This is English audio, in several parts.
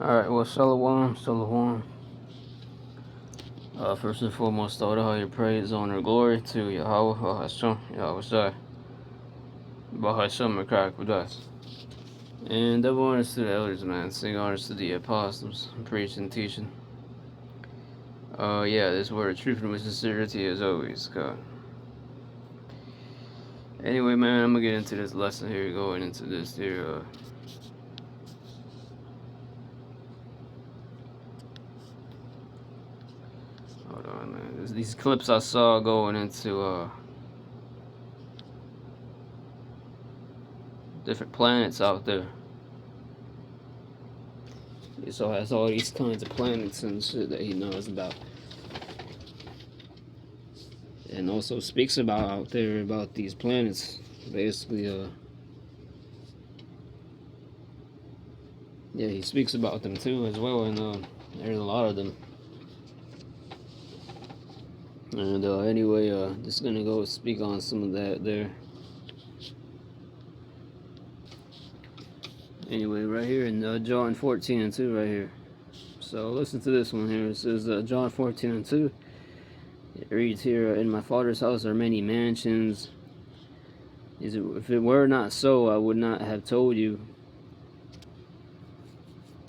Alright, well, Shalom, Shalom. First and foremost, all your praise, honor, glory to Yahweh, Hashem, Yahweh Shai, Bahashem, Mekrak, and double honors to the elders, man. Sing honors to the apostles, preaching, teaching. Yeah, this word of truth and with sincerity as always, God. Anyway, man, I'm gonna get into this lesson here, going into this here, hold on, man. These clips I saw going into, different planets out there. So has all these kinds of planets and shit that he knows about. And also speaks about out there about these planets. Basically, yeah, he speaks about them too as well, and there's a lot of them. And anyway, just gonna go speak on some of that there. Anyway, right here in John 14 and 2 right here. So listen to this one here. It says John 14 and 2. It reads here, "In my Father's house are many mansions. If it were not so, I would not have told you.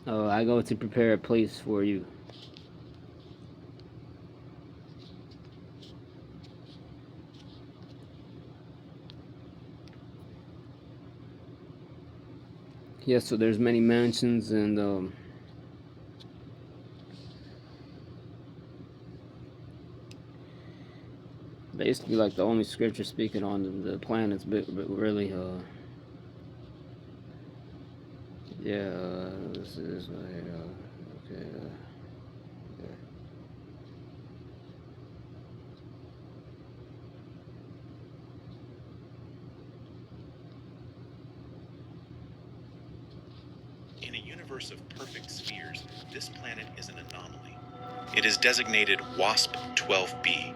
I go to prepare a place for you." Yeah, so there's many mansions, and basically like the only scripture speaking on the planets, but really, yeah, this is okay. Yeah. In a universe of perfect spheres, this planet is an anomaly. It is designated WASP 12b.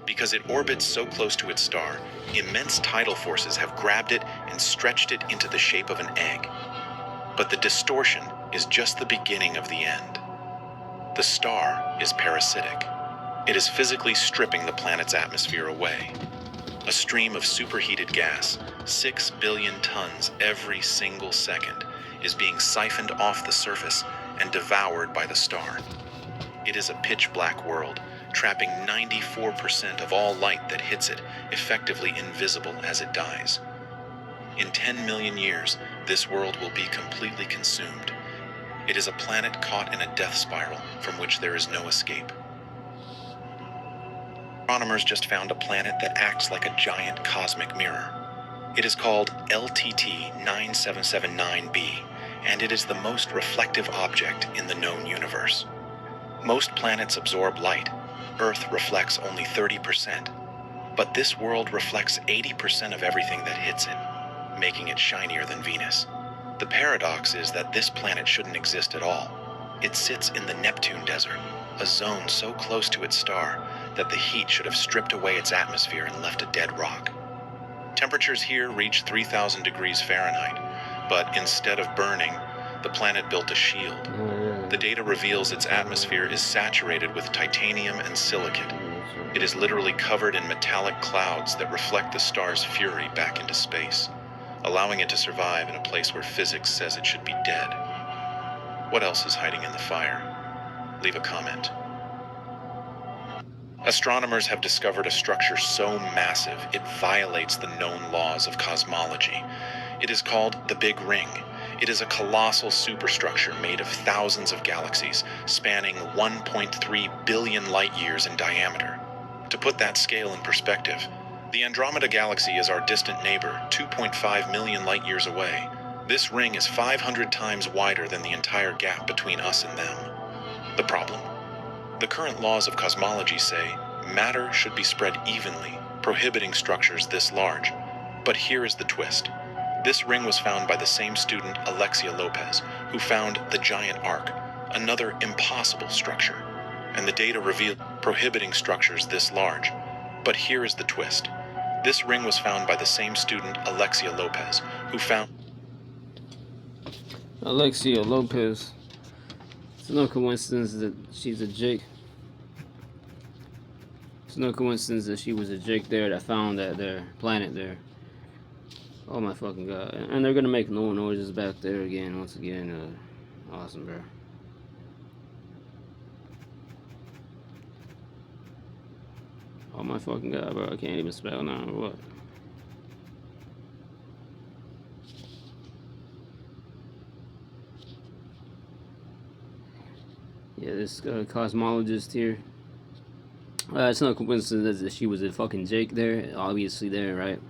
Because it orbits so close to its star, immense tidal forces have grabbed it and stretched it into the shape of an egg. But the distortion is just the beginning of the end. The star is parasitic. It is physically stripping the planet's atmosphere away. A stream of superheated gas, 6 billion tons every single second, is being siphoned off the surface and devoured by the star. It is a pitch-black world, trapping 94% of all light that hits it, effectively invisible as it dies. In 10 million years, this world will be completely consumed. It is a planet caught in a death spiral from which there is no escape. Astronomers just found a planet that acts like a giant cosmic mirror. It is called LTT 9779b, and it is the most reflective object in the known universe. Most planets absorb light. Earth reflects only 30%, but this world reflects 80% of everything that hits it, making it shinier than Venus. The paradox is that this planet shouldn't exist at all. It sits in the Neptune Desert, a zone so close to its star that the heat should have stripped away its atmosphere and left a dead rock. Temperatures here reach 3,000 degrees Fahrenheit, but instead of burning, the planet built a shield. The data reveals its atmosphere is saturated with titanium and silicate. It is literally covered in metallic clouds that reflect the star's fury back into space, allowing it to survive in a place where physics says it should be dead. What else is hiding in the fire? Leave a comment. Astronomers have discovered a structure so massive it violates the known laws of cosmology. It is called the Big Ring. It is a colossal superstructure made of thousands of galaxies, spanning 1.3 billion light-years in diameter. To put that scale in perspective, the Andromeda Galaxy is our distant neighbor, 2.5 million light-years away. This ring is 500 times wider than the entire gap between us and them. The problem? The current laws of cosmology say matter should be spread evenly, prohibiting structures this large. But here is the twist. This ring was found by the same student, Alexia Lopez, who found the Giant Arc, another impossible structure. And the data revealed prohibiting structures this large. But here is the twist. This ring was found by the same student, Alexia Lopez, who found... Alexia Lopez. It's no coincidence that she's a Jake. It's no coincidence that she was a Jake there that found that their planet there. Oh my fucking god. And they're gonna make no noises back there again, once again. Awesome, bro. Oh my fucking god, bro. I can't even spell now or what. Yeah, this cosmologist here. It's no coincidence that she was a fucking Jake there. Obviously there, right?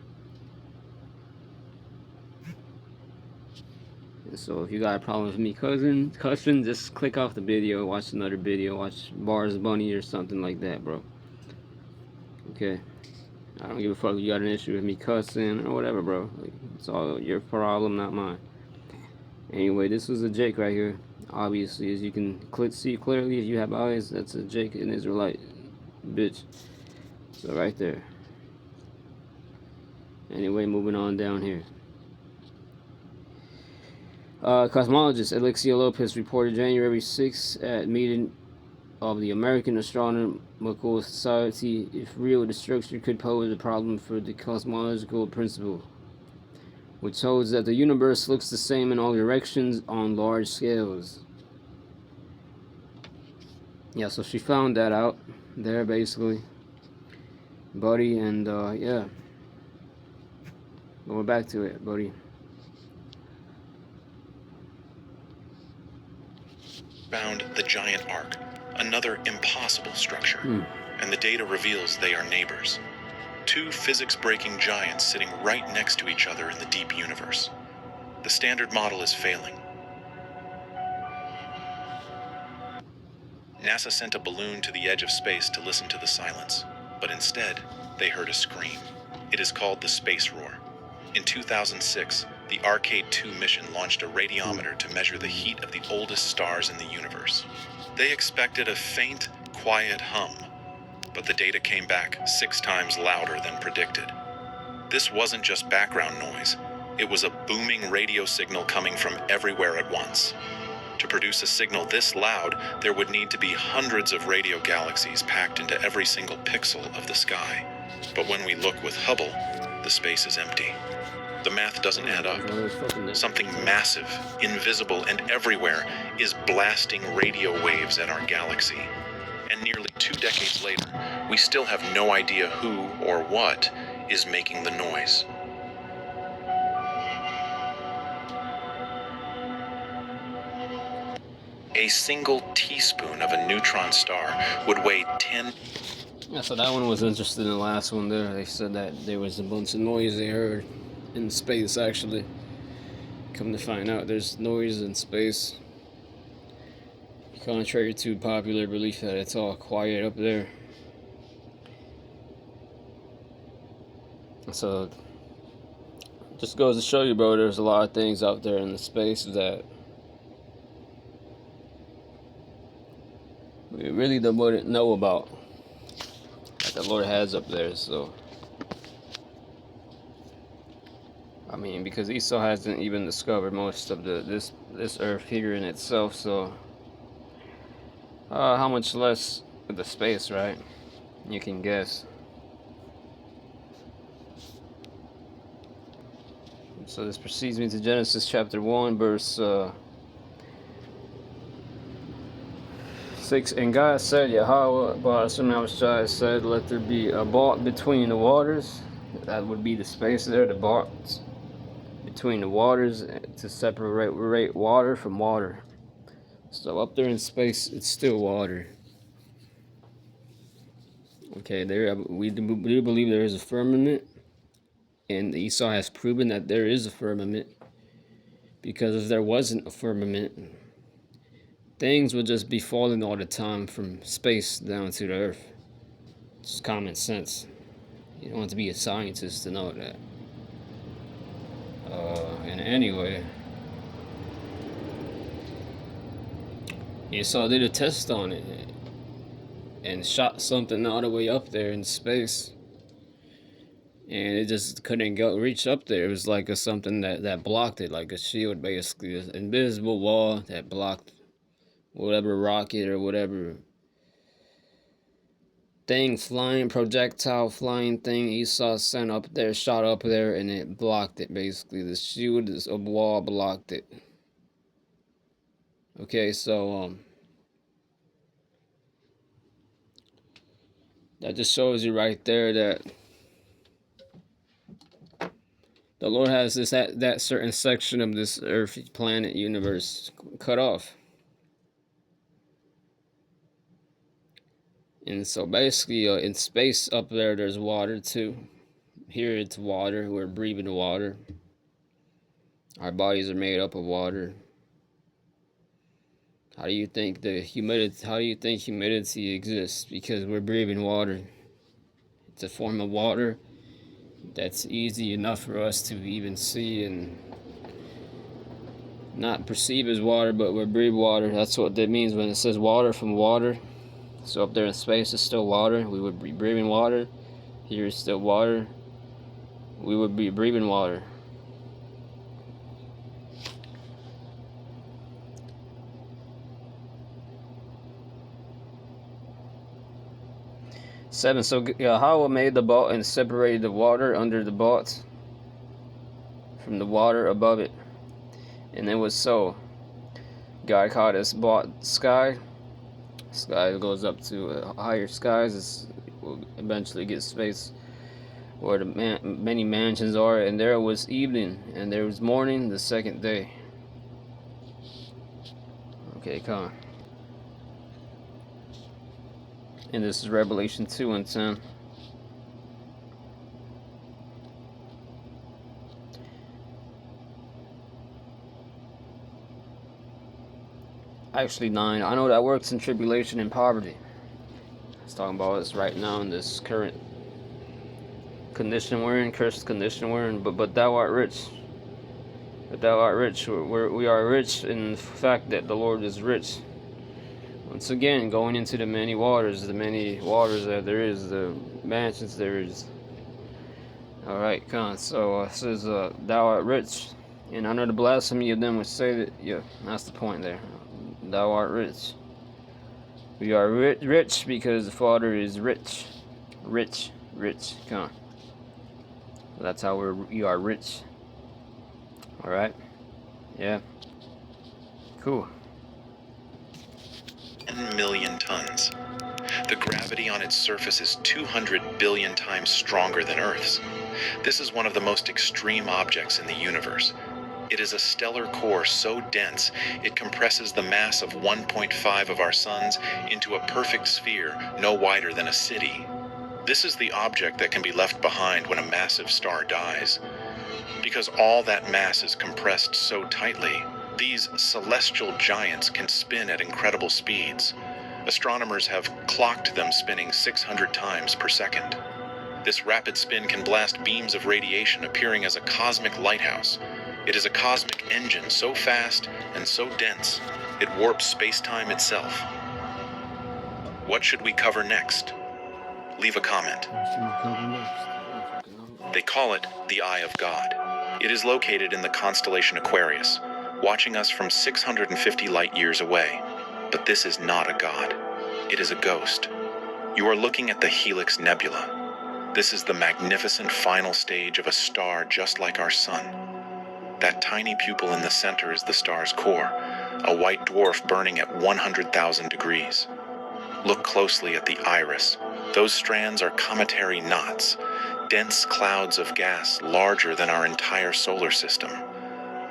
And so if you got a problem with me cussing, just click off the video, watch another video, watch Bars Bunny or something like that, bro. Okay? I don't give a fuck if you got an issue with me cussing or whatever, bro. Like, it's all your problem, not mine. Anyway, this was a Jake right here. Obviously, as you can see clearly, if you have eyes, that's a Jake, an Israelite bitch. So right there. Anyway, moving on down here. Cosmologist Alexia Lopez reported January 6 at meeting of the American Astronomical Society if real the structure could pose a problem for the cosmological principle, which holds that the universe looks the same in all directions on large scales. Yeah, so she found that out there, basically, buddy, and yeah, going back to it, buddy. Found the giant arc, another impossible structure, and the data reveals they are neighbors. Two physics-breaking giants sitting right next to each other in the deep universe. The standard model is failing. NASA sent a balloon to the edge of space to listen to the silence, but instead, they heard a scream. It is called the Space Roar. In 2006, the Arcade 2 mission launched a radiometer to measure the heat of the oldest stars in the universe. They expected a faint, quiet hum, but the data came back 6 times louder than predicted. This wasn't just background noise. It was a booming radio signal coming from everywhere at once. To produce a signal this loud, there would need to be hundreds of radio galaxies packed into every single pixel of the sky. But when we look with Hubble, the space is empty. The math doesn't add up. Something massive, invisible, and everywhere is blasting radio waves at our galaxy. And nearly 2 decades later, we still have no idea who or what is making the noise. A single teaspoon of a neutron star would weigh 10... Yeah, so that one was interesting in the last one there. They said that there was a bunch of noise they heard in space, actually. Come to find out, there's noise in space. Contrary to popular belief that it's all quiet up there. So, just goes to show you, bro, there's a lot of things out there in the space that we really wouldn't know about, that the Lord has up there. So I mean, because Esau hasn't even discovered most of this earth here in itself, so how much less of the space, right? You can guess. So this precedes me to Genesis chapter 1, verse 6. And God said, Yahweh, Ba'ashem said, let there be a vault between the waters. That would be the space there, the vault between the waters, to separate water from water. So up there in space, it's still water. Okay, we do believe there is a firmament, and Esau has proven that there is a firmament, because if there wasn't a firmament, things would just be falling all the time from space down to the earth. It's common sense. You don't have to be a scientist to know that. And anyway, Esau did a test on it and shot something all the way up there in space, and it just couldn't reach up there. It was like something that blocked it, like a shield, basically, an invisible wall that blocked whatever rocket or whatever thing flying, projectile flying thing Esau sent up there, shot up there, and it blocked it. Basically, the shield is a wall blocked it. Okay, so that just shows you right there that the Lord has this that certain section of this earth, planet, universe cut off. And so basically in space up there, there's water too. Here it's water. We're breathing water. Our bodies are made up of water. How do you think humidity exists? Because we're breathing water. It's a form of water that's easy enough for us to even see and not perceive as water, but we breathe water. That's what that means when it says water from water. So up there in space is still water. We would be breathing water. Here is still water. We would be breathing water. Seven. So Yahweh made the vault and separated the water under the vault from the water above it, and it was so. God called this vault sky. Sky goes up to higher skies. Will eventually get space where the many mansions are. And there was evening, and there was morning the second day. Okay, come on. And this is Revelation 2:10. Actually 9. I know that works in tribulation and poverty. It's talking about us right now in this current condition we're in, cursed condition we're in. But thou art rich. But thou art rich. We are rich in the fact that the Lord is rich. Once again, going into the many waters that there is, the mansions there is. Alright, come on. So it says, thou art rich. And under the blasphemy of them which say that, yeah, that's the point there. Thou art rich. We are rich because the Father is rich. Rich. Come on. That's how we are rich. Alright? Yeah. Cool. 10 million tons. The gravity on its surface is 200 billion times stronger than Earth's. This is one of the most extreme objects in the universe. It is a stellar core so dense it compresses the mass of 1.5 of our suns into a perfect sphere no wider than a city. This is the object that can be left behind when a massive star dies. Because all that mass is compressed so tightly, these celestial giants can spin at incredible speeds. Astronomers have clocked them spinning 600 times per second. This rapid spin can blast beams of radiation appearing as a cosmic lighthouse. It is a cosmic engine so fast and so dense, it warps space-time itself. What should we cover next? Leave a comment. They call it the Eye of God. It is located in the constellation Aquarius, watching us from 650 light years away. But this is not a god. It is a ghost. You are looking at the Helix Nebula. This is the magnificent final stage of a star just like our sun. That tiny pupil in the center is the star's core, a white dwarf burning at 100,000 degrees. Look closely at the iris. Those strands are cometary knots, dense clouds of gas larger than our entire solar system.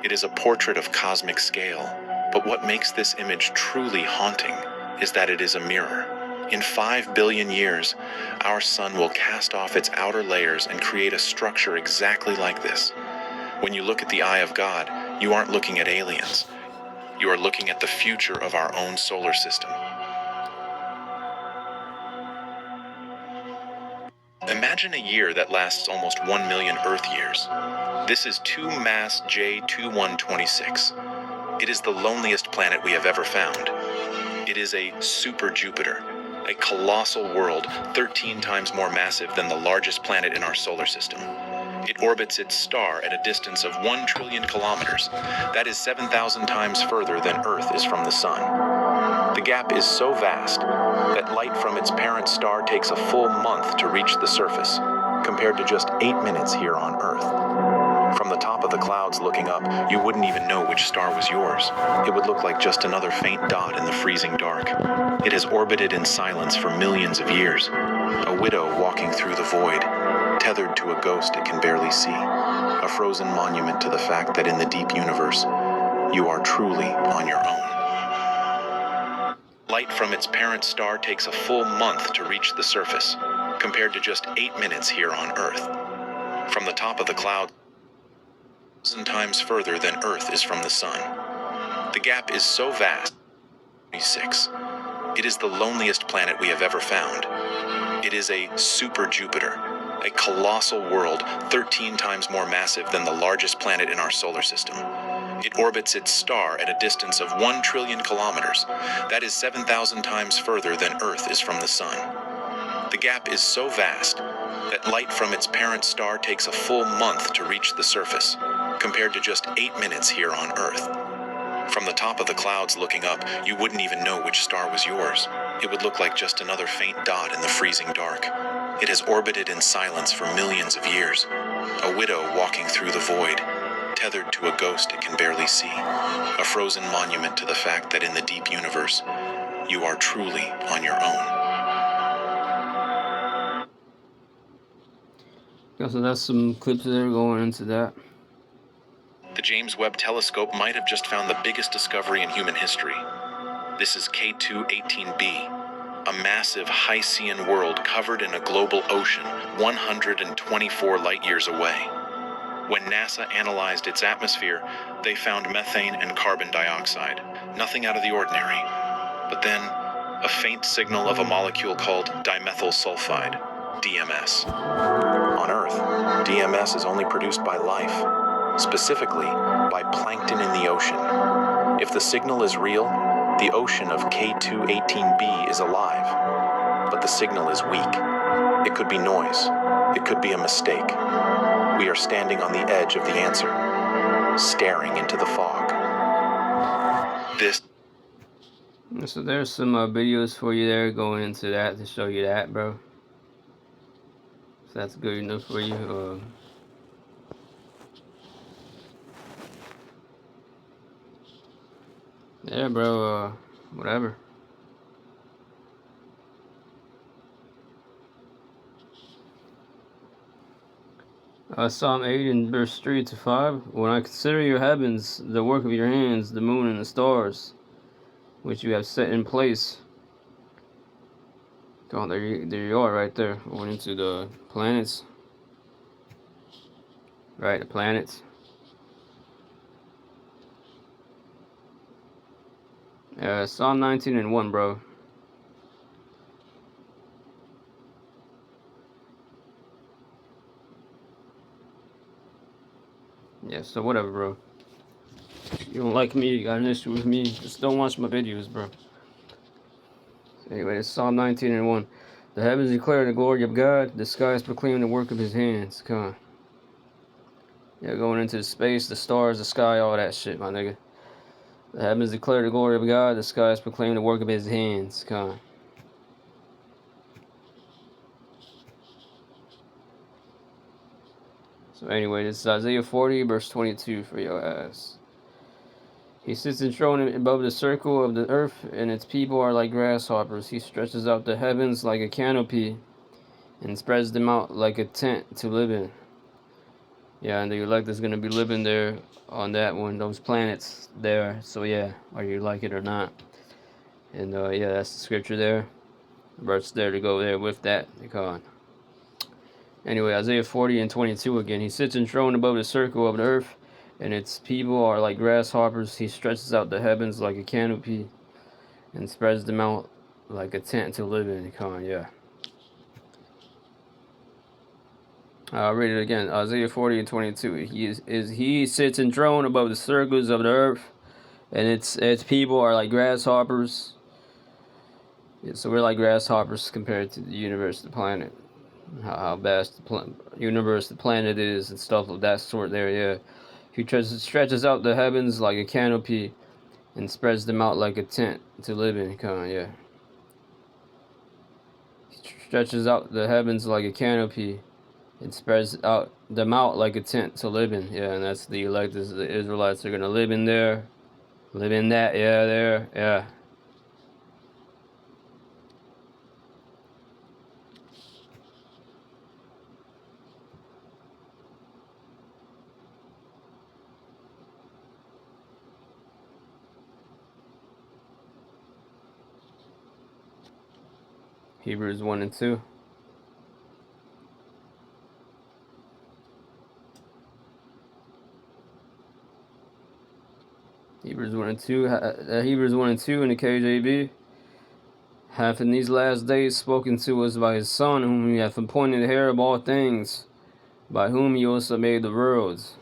It is a portrait of cosmic scale, but what makes this image truly haunting is that it is a mirror. In 5 billion years, our sun will cast off its outer layers and create a structure exactly like this. When you look at the Eye of God, you aren't looking at aliens. You are looking at the future of our own solar system. Imagine a year that lasts almost 1 million Earth years. This is 2 Mass J2126. It is the loneliest planet we have ever found. It is a super Jupiter, a colossal world 13 times more massive than the largest planet in our solar system. It orbits its star at a distance of 1 trillion kilometers. That is 7,000 times further than Earth is from the sun. The gap is so vast that light from its parent star takes a full month to reach the surface, compared to just 8 minutes here on Earth. From the top of the clouds looking up, you wouldn't even know which star was yours. It would look like just another faint dot in the freezing dark. It has orbited in silence for millions of years, a widow walking through the void, tethered to a ghost it can barely see, a frozen monument to the fact that in the deep universe, you are truly on your own. Light from its parent star takes a full month to reach the surface, compared to just 8 minutes here on Earth. From the top of the cloud, 1,000 times further than Earth is from the sun. The gap is so vast. 6. It is the loneliest planet we have ever found. It is a super Jupiter, a colossal world 13 times more massive than the largest planet in our solar system. It orbits its star at a distance of 1 trillion kilometers. That is 7,000 times further than Earth is from the sun. The gap is so vast that light from its parent star takes a full month to reach the surface, compared to just 8 minutes here on Earth. From the top of the clouds looking up, you wouldn't even know which star was yours. It would look like just another faint dot in the freezing dark. It has orbited in silence for millions of years, a widow walking through the void, tethered to a ghost it can barely see, a frozen monument to the fact that in the deep universe, you are truly on your own. So that's some clips there going into that. The James Webb Telescope might have just found the biggest discovery in human history. This is K2-18b, a massive Hycean world covered in a global ocean 124 light-years away. When NASA analyzed its atmosphere, they found methane and carbon dioxide, nothing out of the ordinary. But then, a faint signal of a molecule called dimethyl sulfide, DMS. On Earth, DMS is only produced by life, specifically by plankton in the ocean. If the signal is real, the ocean of K2-18b is alive, but the signal is weak. It could be noise. It could be a mistake. We are standing on the edge of the answer, staring into the fog. So there's some videos for you there going into that to show you that, bro. So that's good enough for you. Yeah, bro. Whatever. Psalm 8 and verse 3-5. When I consider your heavens, the work of your hands, the moon and the stars, which you have set in place. Oh, there you are right there. Going into the planets. Right, the planets. Psalm 19 and 1, bro. Yeah, so whatever, bro. You don't like me, you got an issue with me, just don't watch my videos, bro. Anyway, it's Psalm 19 and 1. The heavens declare the glory of God, the skies proclaim the work of his hands. Come on. Yeah, going into the space, the stars, the sky, all that shit, my nigga. The heavens declare the glory of God, the skies proclaim the work of his hands. Come on. So anyway, this is Isaiah 40, verse 22 for your ass. He sits enthroned above the circle of the earth, and its people are like grasshoppers. He stretches out the heavens like a canopy, and spreads them out like a tent to live in. Yeah, and the elect is going to be living there on that one, those planets there. So yeah, whether you like it or not. And yeah, that's the scripture there. The verse there to go there with that. Anyway, Isaiah 40 and 22 again. He sits enthroned above the circle of the earth, and its people are like grasshoppers. He stretches out the heavens like a canopy, and spreads them out like a tent to live in. Yeah. I'll read it again. Isaiah 40 and 22. He sits enthroned above the circles of the earth, and its people are like grasshoppers. Yeah, so we're like grasshoppers compared to the universe, the planet. How vast the universe, the planet is, and stuff of that sort there, yeah. He stretches out the heavens like a canopy, and spreads them out like a tent to live in. Yeah. Stretches out the heavens like a canopy and spreads out them out like a tent to live in. Yeah, and that's the elect. The Israelites are gonna live in there, live in that. Yeah, there. Yeah. Hebrews 1 and 2. Hebrews 1 and 2. Hebrews 1 and 2 in the KJV. Hath in these last days spoken to us by his Son, whom he hath appointed heir of all things, by whom he also made the worlds.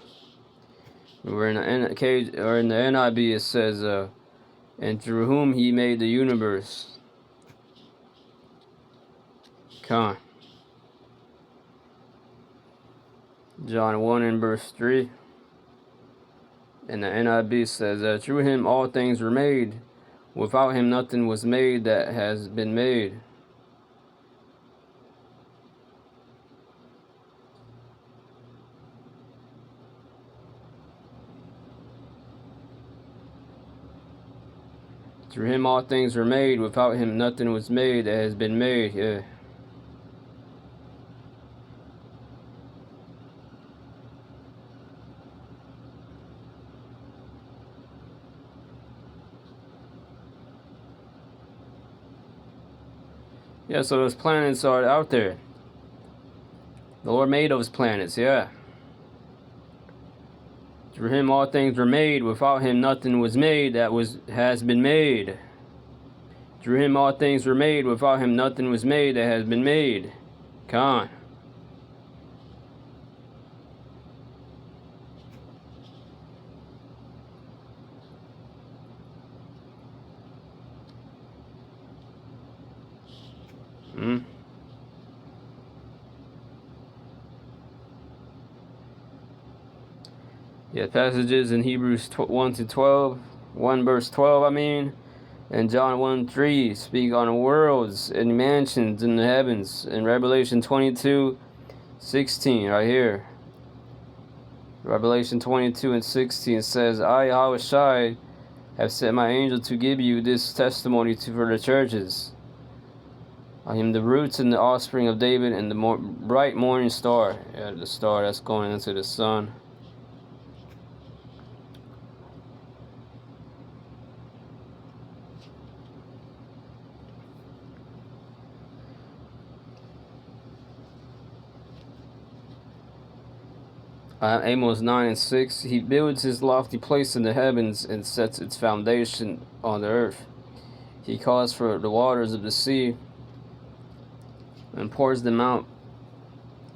Where in the NIV it says, and through whom he made the universe. John 1 and verse 3. And the NIV says, through him all things were made. Without him nothing was made that has been made. Through him all things were made. Without him nothing was made that has been made. Yeah. Yeah, so those planets are out there. The Lord made those planets, yeah. Through him all things were made. Without him nothing was made that has been made. Through him all things were made. Without him nothing was made that has been made. Come on. Yeah, passages in Hebrews 1 to 12, 1 verse 12, I mean, and John 1 3 speak on worlds and mansions in the heavens. In Revelation 22 16, right here. Revelation 22 and 16 says, I, Yahushua, have sent my angel to give you this testimony for the churches. I am the roots and the offspring of David and the bright morning star. Yeah, the star that's going into the sun. Amos 9 and 6, he builds his lofty place in the heavens and sets its foundation on the earth. He calls for the waters of the sea and pours them out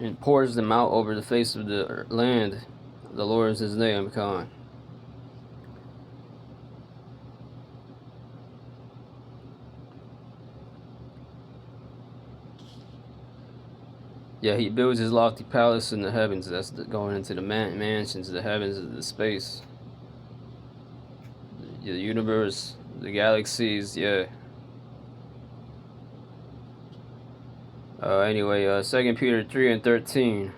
over the face of the land. The Lord is his name. Come on. Yeah, he builds his lofty palace in the heavens. That's going into the mansions, the heavens, the space, the universe, the galaxies. Yeah. Anyway, 2 Peter 3 and 13.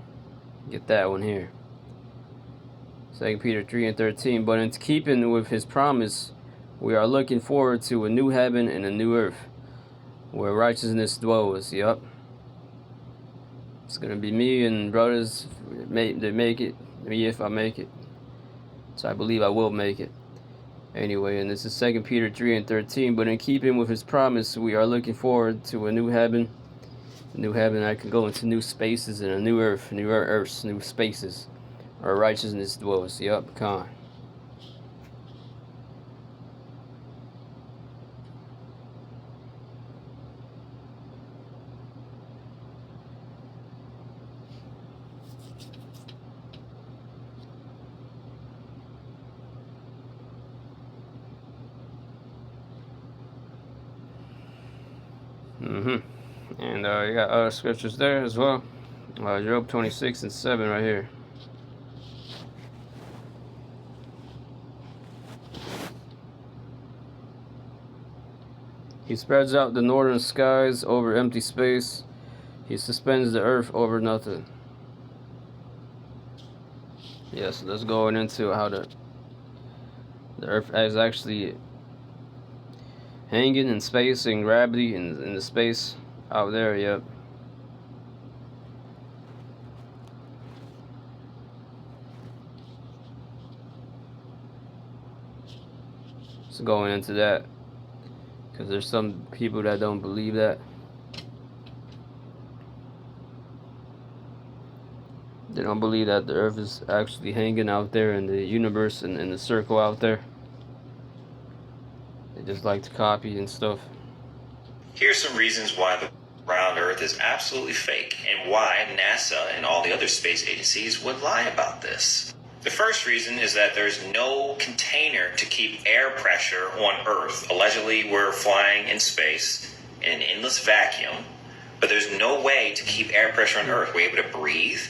Get that one here. 2 Peter 3 and 13. But in keeping with his promise, we are looking forward to a new heaven and a new earth, where righteousness dwells. Yup. It's gonna be me and brothers that make it. Me if I make it. So I believe I will make it. Anyway, and this is 2 Peter 3 and 13. But in keeping with his promise, we are looking forward to a new heaven. A new heaven, I can go into new spaces and a new earth, new earths, new spaces. Where righteousness dwells. Yup, con. And you got other scriptures there as well. Job 26 and 7 right here. He spreads out the northern skies over empty space. He suspends the earth over nothing. Yes, let's go into how the earth is actually hanging in space and gravity in the space out there. Yep. So going into that, because there's some people that don't believe that. They don't believe that the earth is actually hanging out there in the universe and in the circle out there. They just like to copy and stuff. Here's some reasons why the round Earth is absolutely fake and why NASA and all the other space agencies would lie about this. The first reason is that there's no container to keep air pressure on Earth. Allegedly, we're flying in space in an endless vacuum, but there's no way to keep air pressure on Earth. We're able to breathe.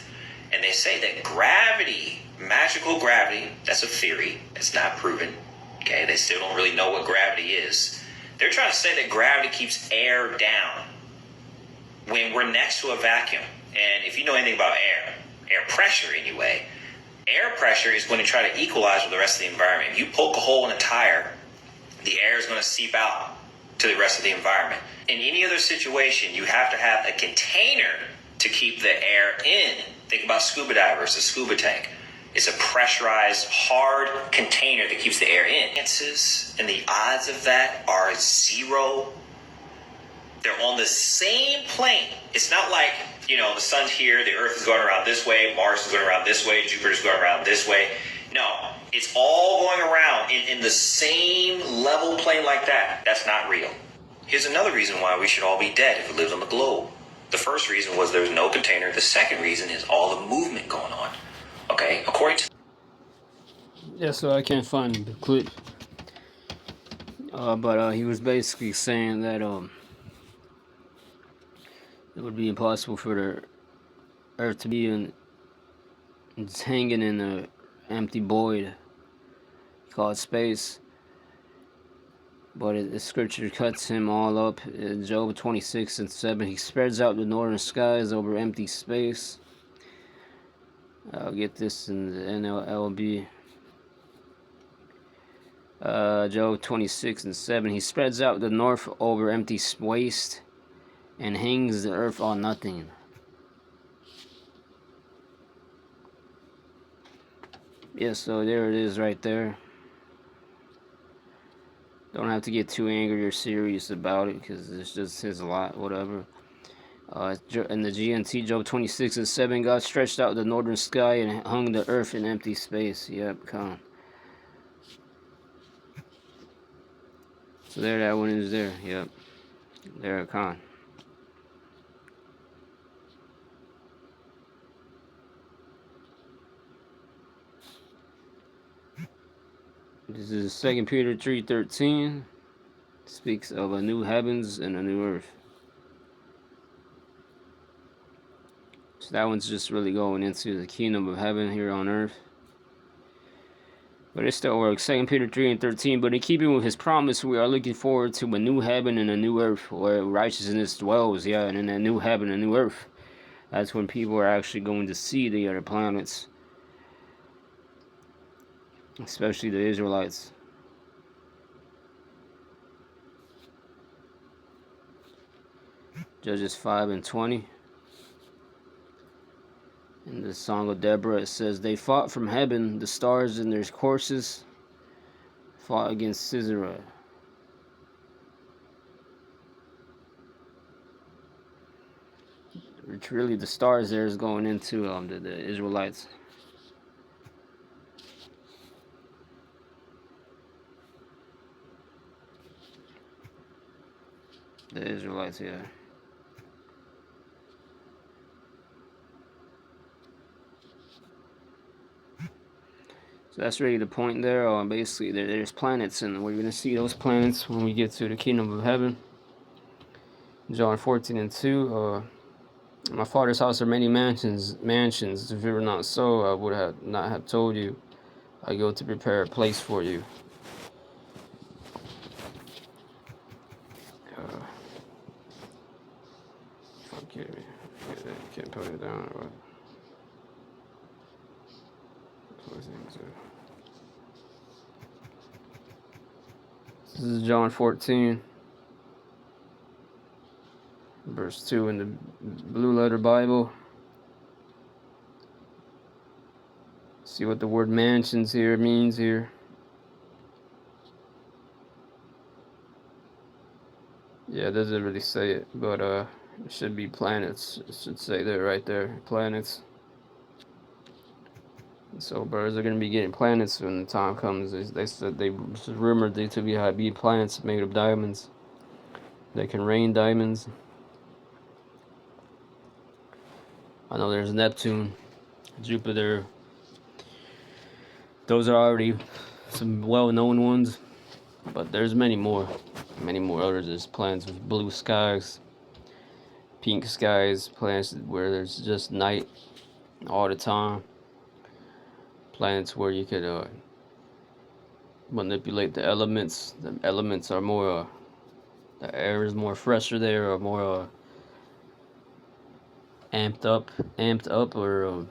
And they say that gravity, magical gravity, that's a theory. It's not proven. Okay, they still don't really know what gravity is. They're trying to say that gravity keeps air down when we're next to a vacuum. And if you know anything about air pressure anyway, air pressure is going to try to equalize with the rest of the environment. If you poke a hole in a tire, the air is going to seep out to the rest of the environment. In any other situation, you have to have a container to keep the air in. Think about scuba divers, a scuba tank. It's a pressurized, hard container that keeps the air in. And the odds of that are zero. They're on the same plane. It's not like, the sun's here, the earth is going around this way, Mars is going around this way, Jupiter's going around this way. No, it's all going around in the same level plane like that. That's not real. Here's another reason why we should all be dead if we lived on the globe. The first reason was there's no container. The second reason is all the movement going on. Okay, according to... Yeah, so I can't find the clip. But he was basically saying that it would be impossible for the Earth to be it's hanging in an empty void called space. But the scripture cuts him all up. In Job 26:7, he spreads out the northern skies over empty space. I'll get this in the NLB. Job 26:7, he spreads out the north over empty waste and hangs the earth on nothing. Yeah, so there it is right there. Don't have to get too angry or serious about it, because it's just his lot, whatever. In the GNT, Job 26:7, God stretched out the northern sky and hung the earth in empty space. Yep, come. So there, that one is there. Yep, there, con. This is 2 Peter 3:13. Speaks of a new heavens and a new earth. So that one's just really going into the kingdom of heaven here on earth. But it still works. 2 Peter 3:13. But in keeping with his promise, we are looking forward to a new heaven and a new earth where righteousness dwells. Yeah, and in that new heaven and new earth, that's when people are actually going to see the other planets. Especially the Israelites. Judges 5:20. In the Song of Deborah, it says, they fought from heaven, the stars in their courses fought against Sisera. Which really the stars there is going into the Israelites. The Israelites, yeah. So that's really the point there. Basically, there's planets, and we're going to see those planets when we get to the kingdom of heaven. John 14:2. My Father's house are many mansions. If it were not so, I would not have told you. I go to prepare a place for you. kidding me? Can't put it down or what? This is John 14, verse 2 in the Blue Letter Bible. See what the word mansions here means here. Yeah, it doesn't really say it, but it should be planets. It should say that right there, planets. So birds are gonna be getting planets when the time comes. They said they rumored they to be planets made of diamonds. They can rain diamonds. I know there's Neptune, Jupiter. Those are already some well-known ones, but there's many more others. There's planets with blue skies, pink skies, planets where there's just night all the time, planets where you could manipulate the elements. The elements are more the air is more fresher there, or more amped up, or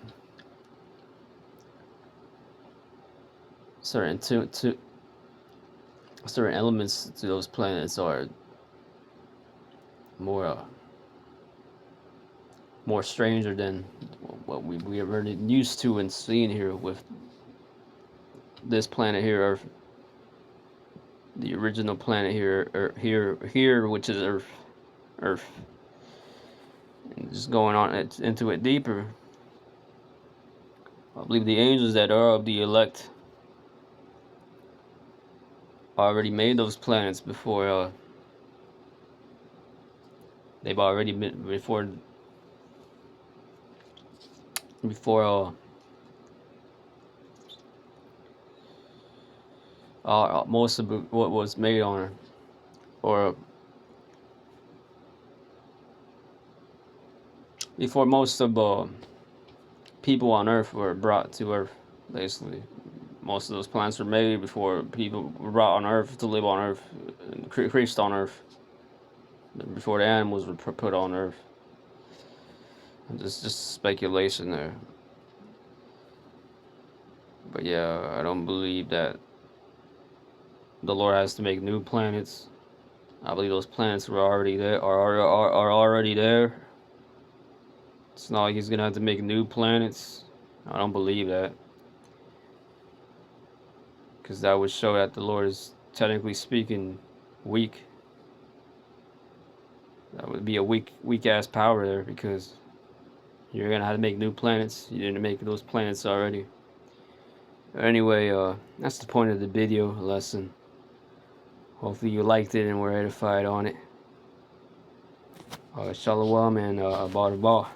certain certain elements to those planets are more stranger than what we are already used to and seeing here with this planet here, Earth, the original planet here, which is Earth. And just going on into it deeper, I believe the angels that are of the elect already made those planets before they've already been before most of what was made on, or before most of people on Earth were brought to Earth. Basically, most of those planets were made before people were brought on Earth to live on Earth, and created on Earth, before the animals were put on Earth. Just speculation there. But yeah, I don't believe that the Lord has to make new planets. I believe those planets were already there, are already there. It's not like he's gonna have to make new planets. I don't believe that, because that would show that the Lord is, technically speaking, weak. That would be a weak ass power there, because you're gonna have to make new planets. You didn't make those planets already. Anyway, that's the point of the video lesson. Hopefully you liked it and were edified on it. Shalom and Bar.